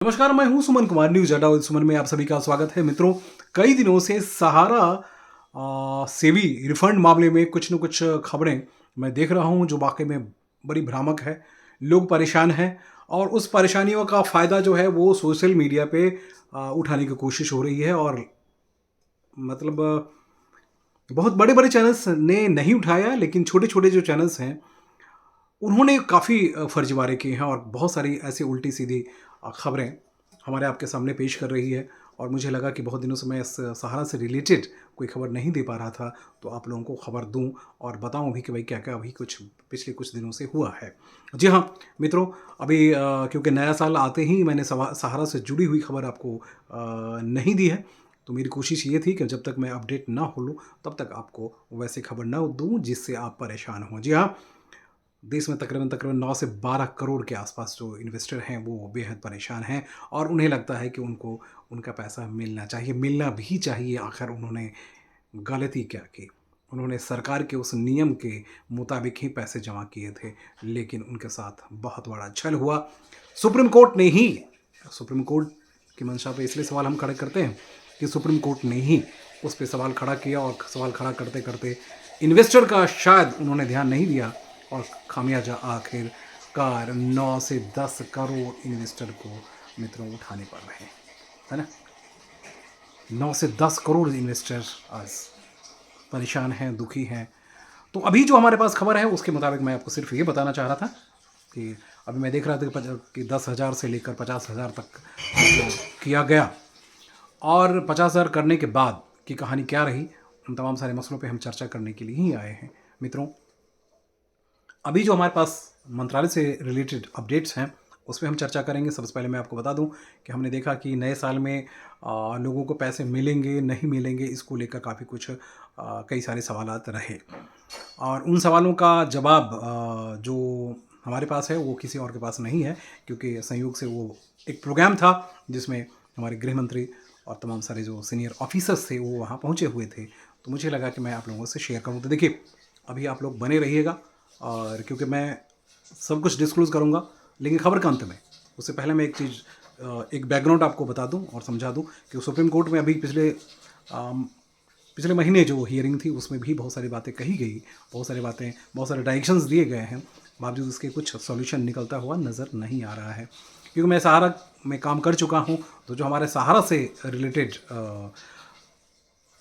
नमस्कार, मैं हूं सुमन कुमार, न्यूज अड्डा विद सुमन में आप सभी का स्वागत है। मित्रों, कई दिनों से सहारा से भी रिफंड मामले में कुछ न कुछ खबरें मैं देख रहा हूं जो वाकई में बड़ी भ्रामक है। लोग परेशान हैं और उस परेशानियों का फ़ायदा जो है वो सोशल मीडिया पे उठाने की कोशिश हो रही है। और मतलब बहुत बड़े बड़े चैनल्स ने नहीं उठाया, लेकिन छोटे छोटे जो चैनल्स हैं उन्होंने काफ़ी फर्जीवाड़े किए हैं और बहुत सारी ऐसी उल्टी सीधी खबरें हमारे आपके सामने पेश कर रही है। और मुझे लगा कि बहुत दिनों से मैं इस सहारा से रिलेटेड कोई खबर नहीं दे पा रहा था, तो आप लोगों को खबर दूं और बताऊं भी कि भाई क्या क्या अभी कुछ पिछले कुछ दिनों से हुआ है। जी हाँ मित्रों, अभी क्योंकि नया साल आते ही मैंने सहारा से जुड़ी हुई खबर आपको नहीं दी है, तो मेरी कोशिश ये थी कि जब तक मैं अपडेट ना हो लूँ तब तक आपको वैसे खबर ना दूं जिससे आप परेशान हों। जी हाँ, देश में तकरीबन तकरीबन 9 से 12 करोड़ के आसपास जो इन्वेस्टर हैं वो बेहद परेशान हैं और उन्हें लगता है कि उनको उनका पैसा मिलना चाहिए, मिलना भी चाहिए। आखिर उन्होंने गलती क्या की? उन्होंने सरकार के उस नियम के मुताबिक ही पैसे जमा किए थे, लेकिन उनके साथ बहुत बड़ा छल हुआ। सुप्रीम कोर्ट ने ही सुप्रीम कोर्ट की मंशा पे इसलिए सवाल हम खड़े करते हैं कि सुप्रीम कोर्ट ने ही उस पर सवाल खड़ा किया और सवाल खड़ा करते करते इन्वेस्टर का शायद उन्होंने ध्यान नहीं दिया और खामियाजा आखिरकार 9 से 10 करोड़ इन्वेस्टर को मित्रों उठाने पड़ रहे हैं, है ना। 9 से 10 करोड़ इन्वेस्टर आज परेशान हैं, दुखी हैं। तो अभी जो हमारे पास खबर है उसके मुताबिक मैं आपको सिर्फ ये बताना चाह रहा था कि अभी मैं देख रहा था कि 10,000 से लेकर 50,000 तक किया गया। और 50,000 करने के बाद की कहानी क्या रही, उन तमाम सारे मसलों पे हम चर्चा करने के लिए ही आए हैं। मित्रों, अभी जो हमारे पास मंत्रालय से रिलेटेड अपडेट्स हैं उस पर हम चर्चा करेंगे। सबसे पहले मैं आपको बता दूं कि हमने देखा कि नए साल में लोगों को पैसे मिलेंगे नहीं मिलेंगे, इसको लेकर काफ़ी कुछ कई सारे सवालात रहे और उन सवालों का जवाब जो हमारे पास है वो किसी और के पास नहीं है, क्योंकि संयोग से वो एक प्रोग्राम था जिसमें हमारे गृह मंत्री और तमाम सारे जो सीनियर ऑफिसर्स थे वो वहाँ पहुँचे हुए थे। तो मुझे लगा कि मैं आप लोगों से शेयर करूँ। तो देखिए, अभी आप लोग बने रहिएगा और क्योंकि मैं सब कुछ डिस्क्लोज़ करूँगा, लेकिन खबर का अंत में उससे पहले मैं एक चीज़ एक बैकग्राउंड आपको बता दूं और समझा दूं कि सुप्रीम कोर्ट में अभी पिछले महीने जो हियरिंग थी उसमें भी बहुत सारी बातें कही गई, बहुत सारी बातें, बहुत सारे डायरेक्शंस दिए गए हैं, बावजूद उसके कुछ सॉल्यूशन निकलता हुआ नज़र नहीं आ रहा है। क्योंकि मैं सहारा में काम कर चुका हूँ, तो जो हमारे सहारा से रिलेटेड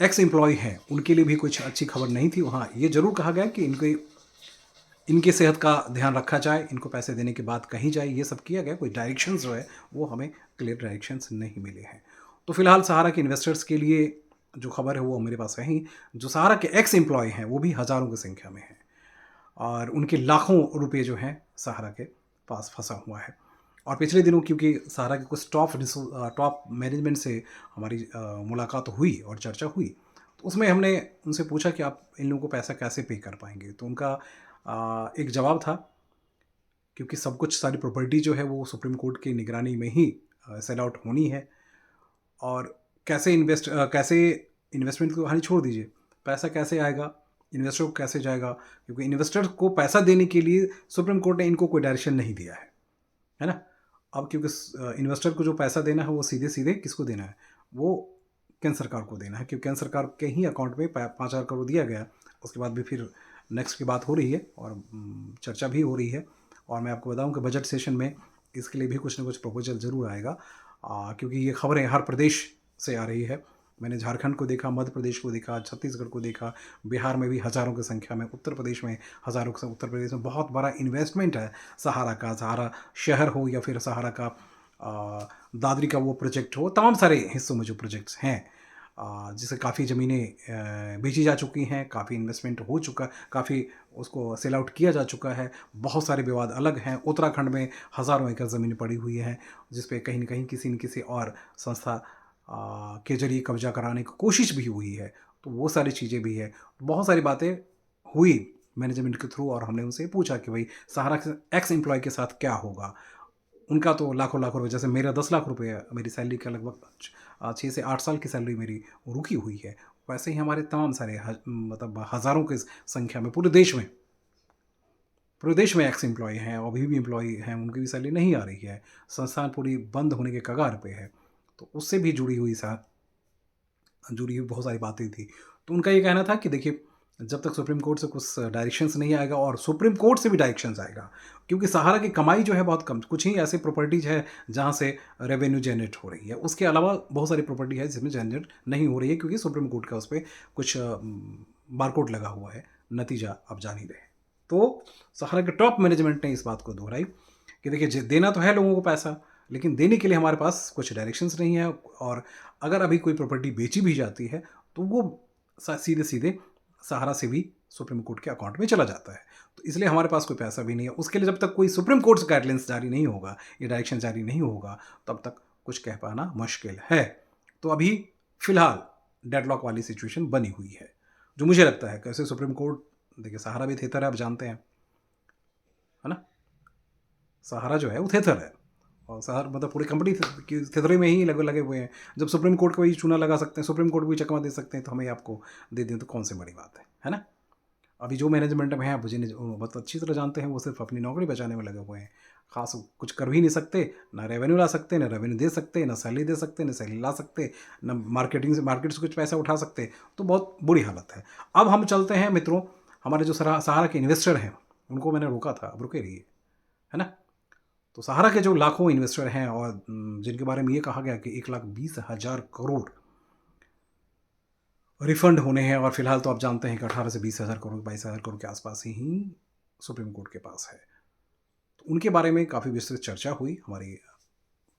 एक्स एम्प्लॉय हैं उनके लिए भी कुछ अच्छी खबर नहीं थी। वहाँ ये ज़रूर कहा गया कि इनकी सेहत का ध्यान रखा जाए, इनको पैसे देने की बात कही जाए, ये सब किया गया। कोई डायरेक्शंस जो है वो हमें क्लियर डायरेक्शंस नहीं मिले हैं। तो फिलहाल सहारा के इन्वेस्टर्स के लिए जो खबर है वो मेरे पास है ही। जो सहारा के एक्स एम्प्लॉय हैं वो भी हज़ारों की संख्या में हैं और उनके लाखों रुपये जो हैं सहारा के पास फंसा हुआ है। और पिछले दिनों क्योंकि सहारा के कुछ टॉप मैनेजमेंट से हमारी मुलाकात हुई और चर्चा हुई, तो उसमें हमने उनसे पूछा कि आप इन लोगों को पैसा कैसे पे कर पाएंगे। तो उनका एक जवाब था, क्योंकि सब कुछ सारी प्रॉपर्टी जो है वो सुप्रीम कोर्ट की निगरानी में ही सेल आउट होनी है। और कैसे इन्वेस्टमेंट की कहानी छोड़ दीजिए, पैसा कैसे आएगा, इन्वेस्टर को कैसे जाएगा, क्योंकि इन्वेस्टर को पैसा देने के लिए सुप्रीम कोर्ट ने इनको कोई डायरेक्शन नहीं दिया है ना। अब क्योंकि इन्वेस्टर को जो पैसा देना है वो सीधे सीधे किसको देना है, वो केंद्र सरकार को देना है, क्योंकि केंद्र सरकार के ही अकाउंट में 5,000 करोड़ दिया गया। उसके बाद भी फिर नेक्स्ट की बात हो रही है और चर्चा भी हो रही है। और मैं आपको बताऊं कि बजट सेशन में इसके लिए भी कुछ ना कुछ प्रपोजल ज़रूर आएगा, क्योंकि ये खबरें हर प्रदेश से आ रही है। मैंने झारखंड को देखा, मध्य प्रदेश को देखा, छत्तीसगढ़ को देखा, बिहार में भी हज़ारों की संख्या में, उत्तर प्रदेश में हज़ारों की, उत्तर प्रदेश में बहुत बड़ा इन्वेस्टमेंट है सहारा का। सहारा शहर हो या फिर सहारा का दादरी का वो प्रोजेक्ट हो, तमाम सारे हिस्सों में जो प्रोजेक्ट्स हैं जिसे काफ़ी ज़मीनें बेची जा चुकी हैं, काफ़ी इन्वेस्टमेंट हो चुका, काफ़ी उसको सेल आउट किया जा चुका है। बहुत सारे विवाद अलग हैं। उत्तराखंड में हज़ारों एकड़ ज़मीन पड़ी हुई है जिस पे कहीं न कहीं किसी न किसी और संस्था के जरिए कब्जा कराने की कोशिश भी हुई है। तो वो सारी चीज़ें भी है। बहुत सारी बातें हुई मैनेजमेंट के थ्रू और हमने उनसे पूछा कि भाई सहारा के एक्स एम्प्लॉय के साथ क्या होगा। उनका तो लाखों लाखों रुपए, जैसे मेरा 10 लाख रुपए मेरी सैलरी का लगभग 6 से 8 साल की सैलरी मेरी रुकी हुई है, वैसे ही हमारे तमाम सारे मतलब हज़ारों की संख्या में पूरे देश में प्रदेश में एक्स एम्प्लॉय हैं और अभी भी एम्प्लॉय हैं, उनकी भी सैलरी नहीं आ रही है, संस्थान पूरी बंद होने के कगार पे है, तो उससे भी जुड़ी हुई बहुत सारी बातें थी। तो उनका ये कहना था कि देखिए, जब तक सुप्रीम कोर्ट से कुछ डायरेक्शंस नहीं आएगा, और सुप्रीम कोर्ट से भी डायरेक्शंस आएगा, क्योंकि सहारा की कमाई जो है बहुत कम, कुछ ही ऐसे प्रॉपर्टीज है जहाँ से रेवेन्यू जनरेट हो रही है, उसके अलावा बहुत सारी प्रॉपर्टी है जिसमें जनरेट नहीं हो रही है, क्योंकि सुप्रीम कोर्ट का उस पर कुछ बारकोड लगा हुआ है। नतीजा आप जान ही रहे हैं। तो सहारा के टॉप मैनेजमेंट ने इस बात को दोहराई कि देखिए, देना तो है लोगों को पैसा, लेकिन देने के लिए हमारे पास कुछ डायरेक्शंस नहीं है, और अगर अभी कोई प्रॉपर्टी बेची भी जाती है तो वो सीधे सीधे सहारा से भी सुप्रीम कोर्ट के अकाउंट में चला जाता है। तो इसलिए हमारे पास कोई पैसा भी नहीं है। उसके लिए जब तक कोई सुप्रीम कोर्ट से गाइडलाइंस जारी नहीं होगा, ये डायरेक्शन जारी नहीं होगा, तब तक कुछ कह पाना मुश्किल है। तो अभी फिलहाल डेडलॉक वाली सिचुएशन बनी हुई है, जो मुझे लगता है कैसे सुप्रीम कोर्ट, देखिए सहारा भी थेथर है, आप जानते हैं, है ना। सहारा जो है वो थेथर है, और सहारा मतलब पूरी कंपनी की थेथरे में ही लगे लगे हुए हैं। जब सुप्रीम कोर्ट को भी चूना लगा सकते हैं, सुप्रीम कोर्ट को भी चकमा दे सकते हैं, तो हमें आपको दे दें तो कौन सी बड़ी बात है ना। अभी जो मैनेजमेंट में है, आप जिन्हें बहुत अच्छी तरह जानते हैं, वो सिर्फ अपनी नौकरी बचाने में लगे हुए हैं, खास कुछ कर भी नहीं सकते, ना रेवेन्यू ला सकते, ना रेवेन्यू दे सकते, ना सैलरी दे सकते, ना सैलरी ला सकते, ना मार्केट से कुछ पैसा उठा सकते। तो बहुत बुरी हालत है। अब हम चलते हैं मित्रों, हमारे जो सहारा के इन्वेस्टर हैं, उनको मैंने रोका था, अब रुके रहिए, है ना। तो सहारा के जो लाखों इन्वेस्टर हैं, और जिनके बारे में ये कहा गया कि 1,20,000 करोड़ रिफंड होने हैं, और फिलहाल तो आप जानते हैं कि 18 से 20,000 करोड़, 22,000 करोड़ के आसपास ही सुप्रीम कोर्ट के पास है। तो उनके बारे में काफ़ी विस्तृत चर्चा हुई हमारी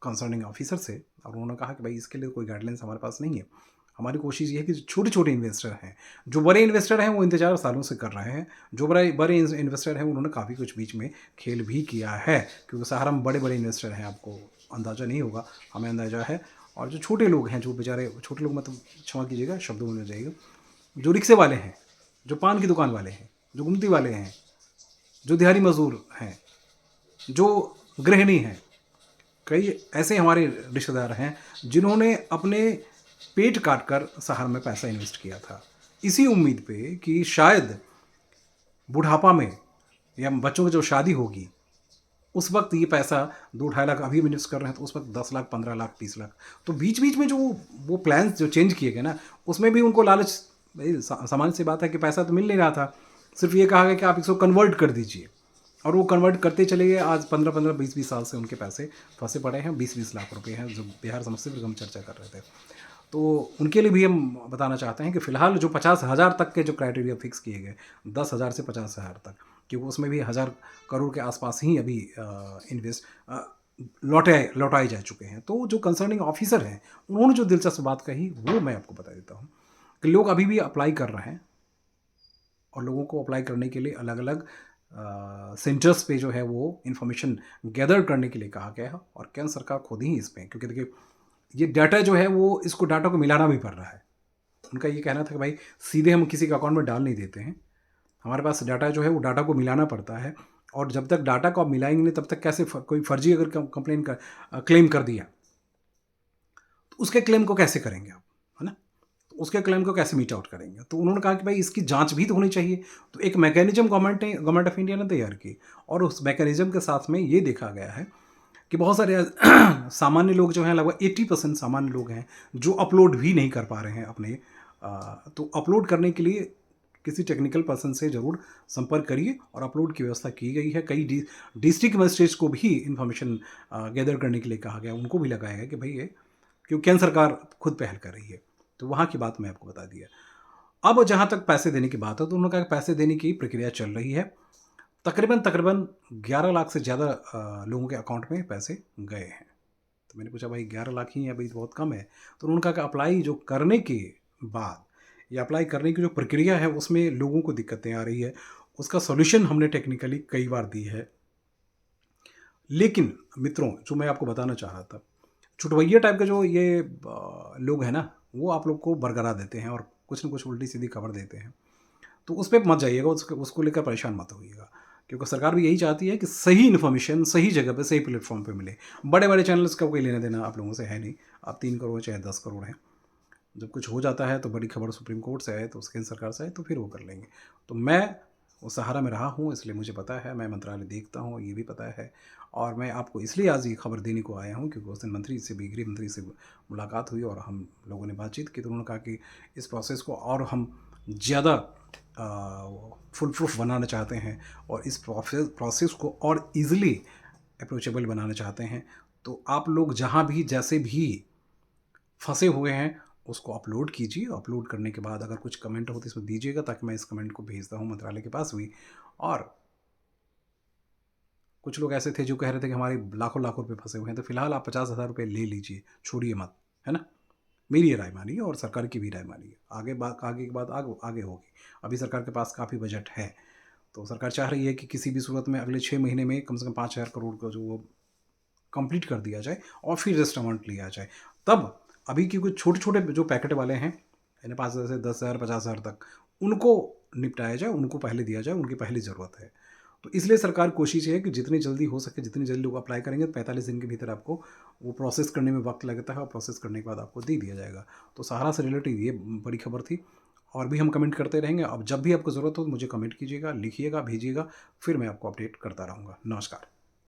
कंसर्निंग ऑफिसर से, और उन्होंने कहा कि भाई इसके लिए कोई गाइडलाइंस हमारे पास नहीं है। हमारी कोशिश ये है कि जो छोटे छोटे इन्वेस्टर हैं, जो बड़े इन्वेस्टर हैं वो इंतजार सालों से कर रहे हैं, जो बड़े इन्वेस्टर हैं उन्होंने काफ़ी कुछ बीच में खेल भी किया है, क्योंकि सहारा में बड़े बड़े इन्वेस्टर हैं, आपको अंदाज़ा नहीं होगा, हमें अंदाज़ा है। और जो छोटे लोग हैं, जो बेचारे छोटे लोग, मतलब क्षमा कीजिएगा शब्दों में हो जाएगा, जो रिक्शे वाले हैं, जो पान की दुकान वाले हैं, जो गुमती वाले हैं, जो दिहाड़ी मजदूर हैं, जो गृहिणी हैं, कई ऐसे हमारे रिश्तेदार हैं जिन्होंने अपने पेट काट कर सहारा में पैसा इन्वेस्ट किया था, इसी उम्मीद पे कि शायद बुढ़ापा में या बच्चों की जो शादी होगी उस वक्त ये पैसा 2-2.5 लाख अभी इन्वेस्ट कर रहे हैं, तो उस वक्त 10 लाख, 15 लाख, 20 लाख, तो बीच बीच में जो वो प्लान्स जो चेंज किए गए ना, उसमें भी उनको लालच, भाई सामान्य सी बात है कि पैसा तो मिल नहीं रहा था, सिर्फ ये कहा गया कि आप इसको कन्वर्ट कर दीजिए, और वो कन्वर्ट करते चले गए। आज 15-15, 20-20 साल से उनके पैसे फंसे पड़े हैं, 20-20 लाख रुपए हैं, जो बिहार समस्तीपुर हम चर्चा कर रहे थे। तो उनके लिए भी हम बताना चाहते हैं कि फ़िलहाल जो 50,000 तक के जो क्राइटेरिया फिक्स किए गए, 10,000 से 50,000 तक, क्योंकि उसमें भी 1,000 करोड़ के आसपास ही अभी इन्वेस्ट लौटाए जा चुके हैं। तो जो कंसर्निंग ऑफिसर हैं, उन्होंने जो दिलचस्प बात कही वो मैं आपको बता देता हूँ, कि लोग अभी भी अप्लाई कर रहे हैं, और लोगों को अप्लाई करने के लिए अलग अलग सेंटर्स पे जो है वो इन्फॉर्मेशन गैदर करने के लिए कहा गया है, और केंद्र सरकार खुद ही इसमें, क्योंकि देखिए ये डाटा जो है वो, इसको डाटा को मिलाना भी पड़ रहा है। उनका ये कहना था कि भाई सीधे हम किसी के अकाउंट में डाल नहीं देते हैं, हमारे पास डाटा जो है वो डाटा को मिलाना पड़ता है, और जब तक डाटा को आप मिलाएंगे नहीं तब तक कैसे कोई फर्जी अगर कंप्लेन कर क्लेम कर दिया, तो उसके क्लेम को कैसे करेंगे आप, है ना। तो उसके क्लेम को कैसे मीट आउट करेंगे। तो उन्होंने कहा कि भाई इसकी जांच भी तो होनी चाहिए। तो एक मैकेनिज्म गवर्नमेंट ऑफ इंडिया ने तैयार की, और उस मैकेनिज्म के साथ में ये देखा गया है कि बहुत सारे सामान्य लोग जो हैं, लगभग 80% सामान्य लोग हैं जो अपलोड भी नहीं कर पा रहे हैं अपने, तो अपलोड करने के लिए किसी टेक्निकल पर्सन से ज़रूर संपर्क करिए, और अपलोड की व्यवस्था की गई है। कई डिस्ट्रिक्ट मजिस्ट्रेट्स को भी इन्फॉर्मेशन गैदर करने के लिए कहा गया, उनको भी लगाया गया कि भाई ये, क्योंकि केंद्र सरकार खुद पहल कर रही है, तो वहाँ की बात मैं आपको बता दिया। अब जहाँ तक पैसे देने की बात है, तो उन्होंने कहा कि पैसे देने की प्रक्रिया चल रही है, तकरीबन 11 लाख से ज़्यादा लोगों के अकाउंट में पैसे गए हैं। तो मैंने पूछा भाई 11 लाख ही है, अभी तो बहुत कम है। तो उन्होंने कहा कि अप्लाई जो करने के बाद, या अप्लाई करने की जो प्रक्रिया है उसमें लोगों को दिक्कतें आ रही है, उसका सॉल्यूशन हमने टेक्निकली कई बार दी है। लेकिन मित्रों, जो मैं आपको बताना चाह रहा था, छुटवैया टाइप के जो ये लोग हैं ना, वो आप लोग को बरकरार देते हैं, और कुछ न कुछ उल्टी सीधी खबर देते हैं। तो उस पर मत जाइएगा, उसको लेकर परेशान मत होइएगा, क्योंकि सरकार भी यही चाहती है कि सही इन्फॉर्मेशन सही जगह पे, सही प्लेटफॉर्म पे मिले। बड़े बड़े चैनल्स का कोई लेना देना आप लोगों से है नहीं, आप 3 करोड़ चाहे 10 करोड़ हैं, जब कुछ हो जाता है तो बड़ी खबर सुप्रीम कोर्ट से आए, तो उसके सरकार से आए, तो फिर वो कर लेंगे। तो मैं वो सहारा में रहा हूँ, इसलिए मुझे पता है, मैं मंत्रालय देखता हूँ, ये भी पता है। और मैं आपको इसलिए आज ये खबर देने को आया हूँ क्योंकि उस दिन मंत्री से भी, गृह मंत्री से मुलाकात हुई और हम लोगों ने बातचीत की, तो उन्होंने कहा कि इस प्रोसेस को और हम ज़्यादा फुल प्रूफ बनाना चाहते हैं और इस प्रोसेस को और ईज़िली अप्रोचेबल बनाना चाहते हैं। तो आप लोग जहाँ भी जैसे भी फँसे हुए हैं, उसको अपलोड कीजिए। अपलोड करने के बाद अगर कुछ कमेंट हो तो इसमें दीजिएगा, ताकि मैं इस कमेंट को भेजता हूँ मंत्रालय के पास भी। और कुछ लोग ऐसे थे जो कह रहे थे कि हमारे लाखों-लाखों रुपए फँसे हुए हैं, तो फिलहाल आप 50,000 रुपए ले लीजिए, छोड़िए मत, है ना? मेरी ये राय मानिए और सरकार की भी राय मानिए। आगे की बात आगे होगी। अभी सरकार के पास काफ़ी बजट है, तो सरकार चाह रही है कि किसी भी सूरत में अगले 6 महीने में कम से कम 5,000 करोड़ का जो वो कंप्लीट कर दिया जाए और फिर रेस्ट अमाउंट लिया जाए। तब अभी के कुछ छोटे-छोटे जो पैकेट वाले हैं, यानी 5,000 से 10,000 50,000 तक, उनको निपटाया जाए, उनको पहले दिया जाए, उनकी पहली ज़रूरत है। तो इसलिए सरकार कोशिश ये है कि जितनी जल्दी हो सके, जितनी जल्दी लोग अप्लाई करेंगे, तो 45 दिन के भीतर आपको वो प्रोसेस करने में वक़्त लगता है और प्रोसेस करने के बाद आपको दे दिया जाएगा। तो सहारा से रिलेटेड ये बड़ी खबर थी और भी हम कमेंट करते रहेंगे। अब जब भी आपको ज़रूरत हो तो मुझे कमेंट कीजिएगा, लिखिएगा, भेजिएगा, फिर मैं आपको अपडेट करता रहूँगा। नमस्कार।